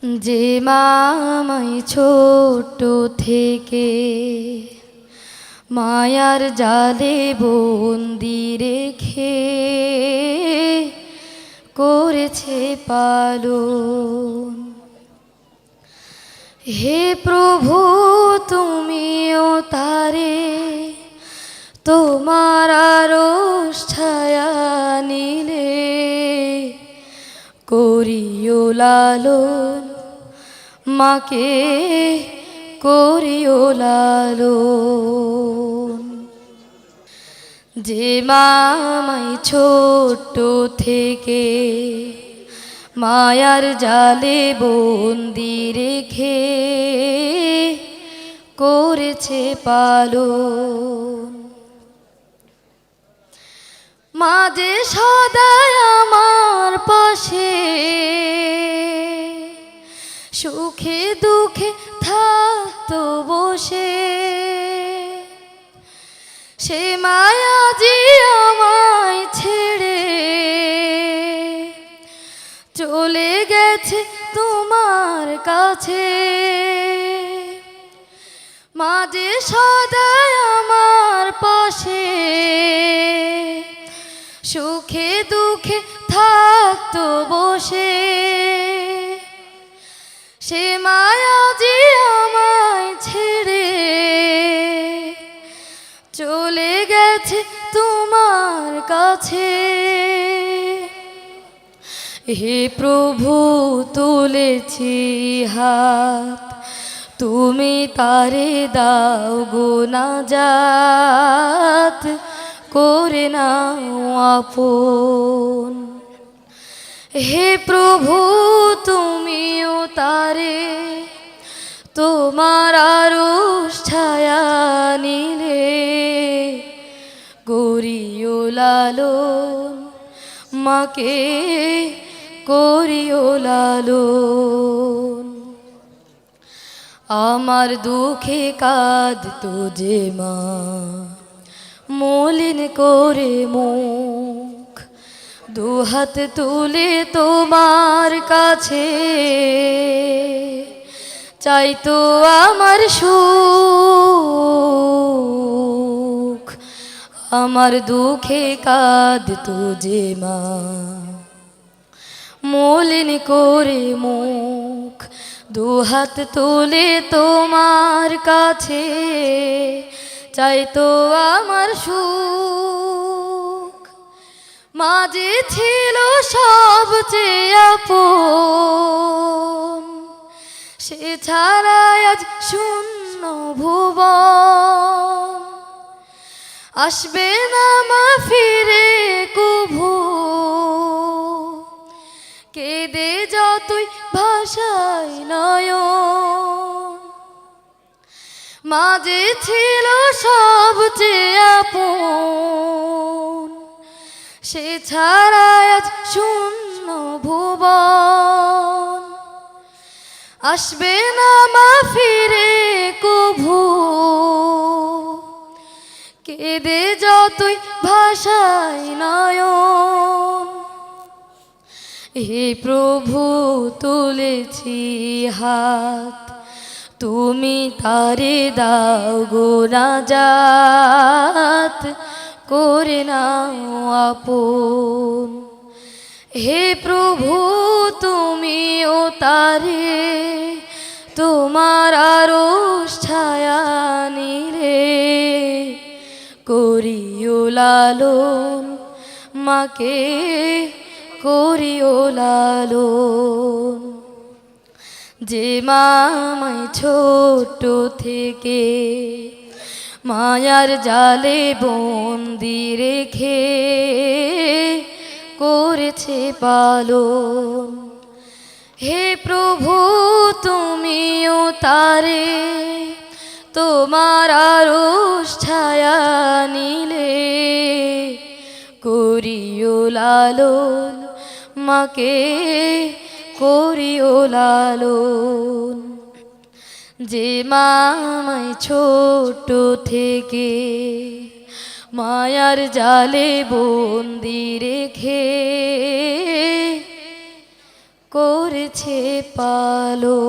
যে মামাই ছোট থেকে মায়ার জালে বন্দি রেখে করেছে পালন। হে প্রভু তুমিও তারে তোমার আরশ ছায়া নিলে করিও লালন, মাকে করিও লালন। যে মামাই ছোট থেকে মায়ার জালে বন্দি রেখে করেছে পালন। মাঝে সদাই আমার পাশে সুখে দুঃখে থাকতো বসে, সে মায়া যে আমায় ছেড়ে চলে গেছে তোমার কাছে। মাঝে সদাই আমার পাশে সুখে দুঃখে থাকতো বসে, সে মায়া যে আমায় ছেড়ে চলে গেছে তোমার কাছে। হে প্রভু তুলেছি হাত, তুমি তারে দাও গো নাজাত, করে নাও আপন। হে প্রভু তুমিও তারে তোমার আরশ ছায়া নিলে করিও লালন, মাকে করিও লালন। আমার দুঃখে কাঁদতো যে মা মলিন করে মুখ, দুহাত তুলে তোমার কাছে চাইতো আমার সুখ। আমার দুঃখে কাঁদতো যে মা মলিন করে মুখ, দুহাত তুলে তোমার কাছে চাইতো আমার সুখ। মাঝে ছিল সবচেয়ে আপন, সে ছাড়া আজ শূন্য ভুবন। আসবে না মা ফিরে কভু, কেঁদে যতই ভাষায় নয়ন। মাঝে ছিল সবচেয়ে আপন, সে ছাড়া আজ শূন্য ভুবন। আসবে না মা ফিরে কভু, কেঁদে যতই ভাষায় নয়ন। হে প্রভু তুলেছি হাত, তুমি তারে দাও গো নাজাত, করে নাও আপন। হে প্রভু তুমিও তারে তোমার আরশ ছায়া নিলে করিও লালন, মাকে করিও লালন। যে মামাই ছোট থেকে মায়ার জালে বন্দি রেখে করেছে পালন। হে প্রভু তুমিও তারে তোমার আরশ ছায়া নিলে করিও লালন, মাকে করিও লালন। যে মামাই ছোট থেকে মায়ার জালে বন্দি রেখে করেছে পালন।